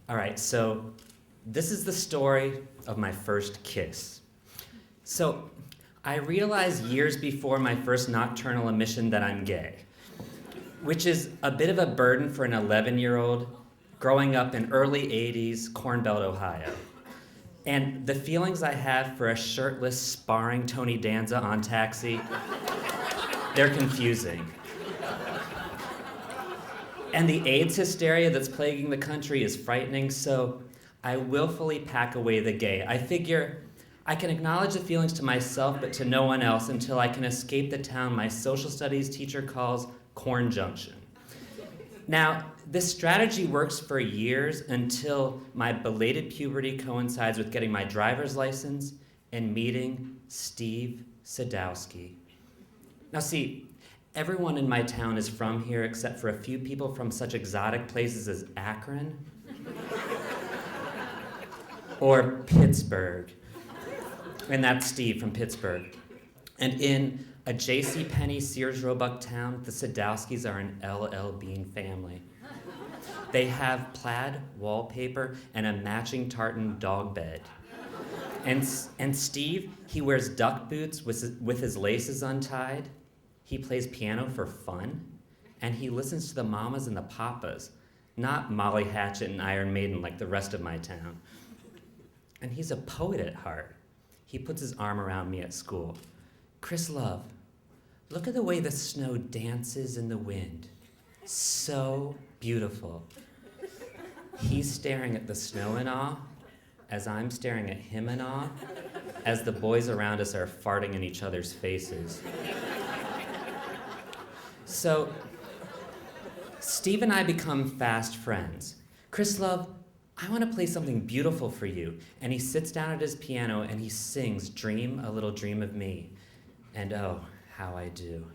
All right, so this is the story of my first kiss. So I realized years before my first nocturnal emission that I'm gay, which is a bit of a burden for an 11-year-old growing up in early 80s Corn Belt, Ohio. And the feelings I have for a shirtless, sparring Tony Danza on Taxi, they're confusing. And the AIDS hysteria that's plaguing the country is frightening, so I willfully pack away the gay. I figure I can acknowledge the feelings to myself, but to no one else until I can escape the town my social studies teacher calls Corn Junction. Now, this strategy works for years until my belated puberty coincides with getting my driver's license and meeting Steve Sadowski. Now see, everyone in my town is from here except for a few people from such exotic places as Akron or Pittsburgh. And that's Steve from Pittsburgh. And in a JCPenney Sears Roebuck town, the Sadowskis are an LL Bean family. They have plaid wallpaper and a matching tartan dog bed. And Steve, he wears duck boots with his laces untied. He plays piano for fun, and he listens to the mamas and the papas, not Molly Hatchet and Iron Maiden like the rest of my town. And he's a poet at heart. He puts his arm around me at school. Chris Love, look at the way the snow dances in the wind. So beautiful. He's staring at the snow in awe, as I'm staring at him in awe, as the boys around us are farting in each other's faces. So, Steve and I become fast friends. Chris Love, I want to play something beautiful for you. And he sits down at his piano and he sings Dream a Little Dream of Me. And oh, how I do.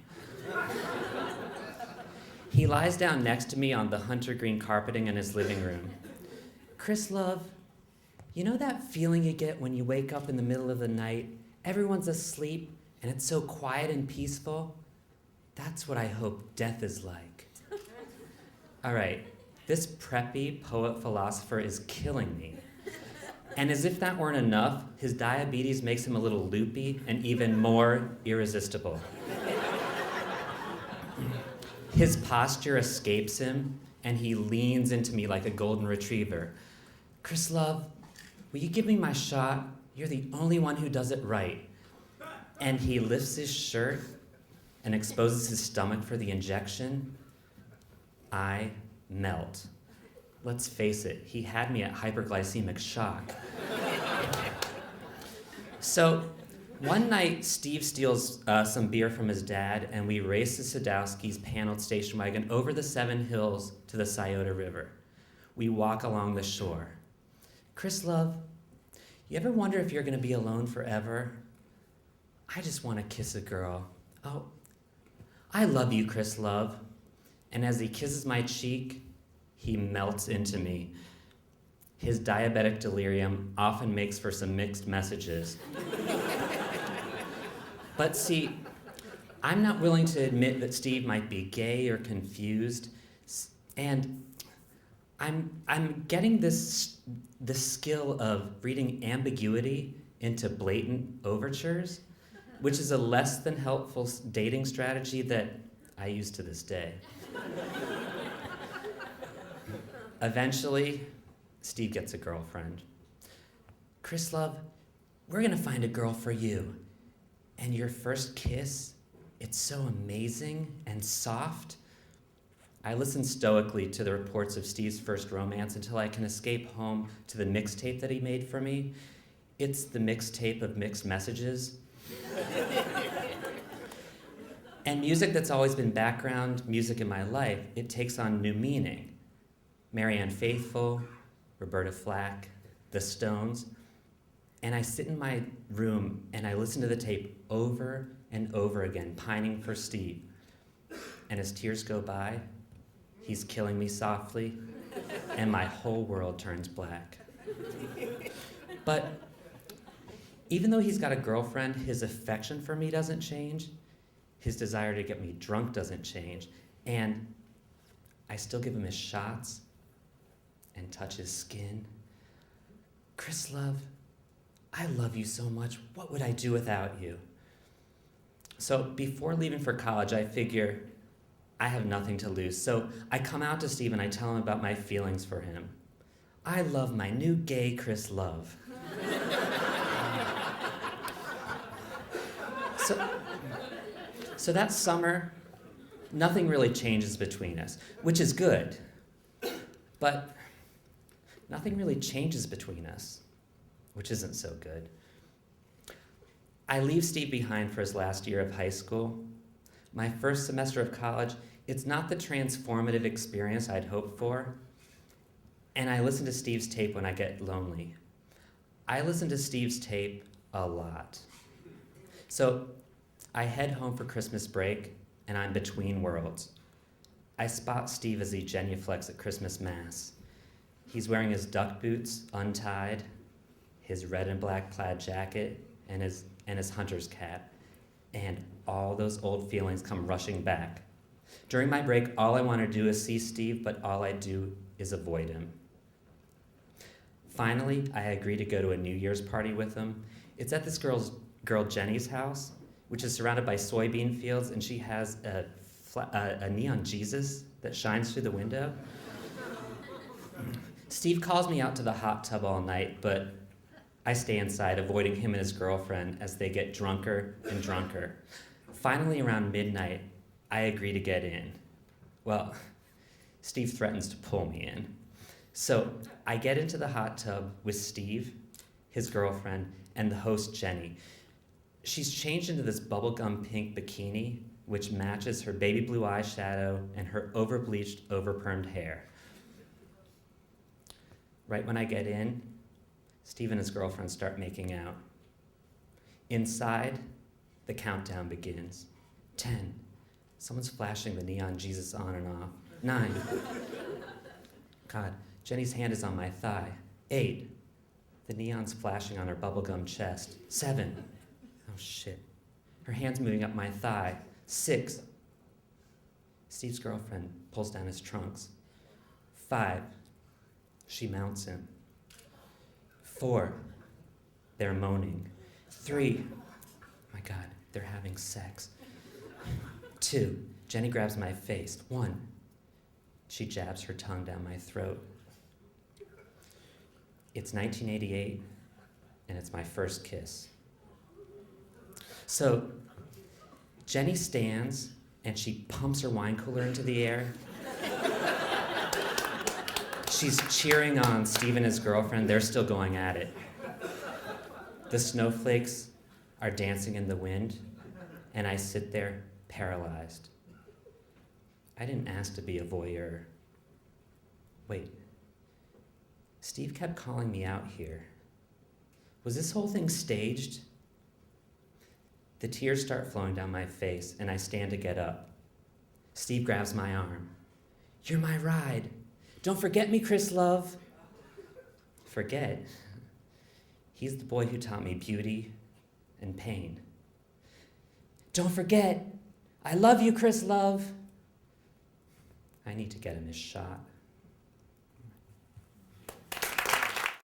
He lies down next to me on the hunter green carpeting in his living room. Chris Love, you know that feeling you get when you wake up in the middle of the night, everyone's asleep, and it's so quiet and peaceful? That's what I hope death is like. All right, this preppy poet-philosopher is killing me. And as if that weren't enough, his diabetes makes him a little loopy and even more irresistible. His posture escapes him, and he leans into me like a golden retriever. Chris Love, will you give me my shot? You're the only one who does it right. And he lifts his shirt and exposes his stomach for the injection. I melt. Let's face it, he had me at hyperglycemic shock. So one night, Steve steals some beer from his dad, and we race the Sadowski's paneled station wagon over the 7 hills to the Scioto River. We walk along the shore. Chris Love, you ever wonder if you're gonna be alone forever? I just wanna kiss a girl. Oh, I love you, Chris Love. And as he kisses my cheek, he melts into me. His diabetic delirium often makes for some mixed messages. But see, I'm not willing to admit that Steve might be gay or confused, and I'm getting this skill of reading ambiguity into blatant overtures, which is a less than helpful dating strategy that I use to this day. Eventually, Steve gets a girlfriend. Chris Love, we're gonna find a girl for you. And your first kiss, it's so amazing and soft. I listen stoically to the reports of Steve's first romance until I can escape home to the mixtape that he made for me. It's the mixtape of mixed messages. And music that's always been background music in my life, it takes on new meaning. Marianne Faithfull, Roberta Flack, The Stones. And I sit in my room and I listen to the tape over and over again, pining for Steve. And as tears go by, he's killing me softly, and my whole world turns black. But even though he's got a girlfriend, his affection for me doesn't change. His desire to get me drunk doesn't change. And I still give him his shots. and touch his skin. Chris Love, I love you so much. What would I do without you? So before leaving for college, I figure I have nothing to lose. So I come out to Steve and I tell him about my feelings for him. I love my new gay Chris Love. So that summer, nothing really changes between us, which is good. But nothing really changes between us, which isn't so good. I leave Steve behind for his last year of high school. My first semester of college, it's not the transformative experience I'd hoped for. And I listen to Steve's tape when I get lonely. I listen to Steve's tape a lot. So I head home for Christmas break, and I'm between worlds. I spot Steve as he genuflects at Christmas Mass. He's wearing his duck boots untied, his red and black plaid jacket, and his hunter's cap. And all those old feelings come rushing back. During my break, all I want to do is see Steve, but all I do is avoid him. Finally, I agree to go to a New Year's party with him. It's at this girl Jenny's house, which is surrounded by soybean fields, and she has a neon Jesus that shines through the window. Steve calls me out to the hot tub all night, but I stay inside, avoiding him and his girlfriend as they get drunker and drunker. Finally, around midnight, I agree to get in. Well, Steve threatens to pull me in. So I get into the hot tub with Steve, his girlfriend, and the host, Jenny. She's changed into this bubblegum pink bikini, which matches her baby blue eyeshadow and her over-bleached, over-permed hair. Right when I get in, Steve and his girlfriend start making out. Inside, the countdown begins. 10. Someone's flashing the neon Jesus on and off. 9. God, Jenny's hand is on my thigh. 8. The neon's flashing on her bubblegum chest. 7. Oh, shit. Her hand's moving up my thigh. 6. Steve's girlfriend pulls down his trunks. 5. She mounts him. 4. They're moaning. 3. My God, they're having sex. 2. Jenny grabs my face. 1. She jabs her tongue down my throat. It's 1988, and it's my first kiss. So Jenny stands, and she pumps her wine cooler into the air. She's cheering on Steve and his girlfriend. They're still going at it. The snowflakes are dancing in the wind, and I sit there paralyzed. I didn't ask to be a voyeur. Wait, Steve kept calling me out here. Was this whole thing staged? The tears start flowing down my face, and I stand to get up. Steve grabs my arm. You're my ride. Don't forget me, Chris Love. Forget? He's the boy who taught me beauty and pain. Don't forget. I love you, Chris Love. I need to get him his shot.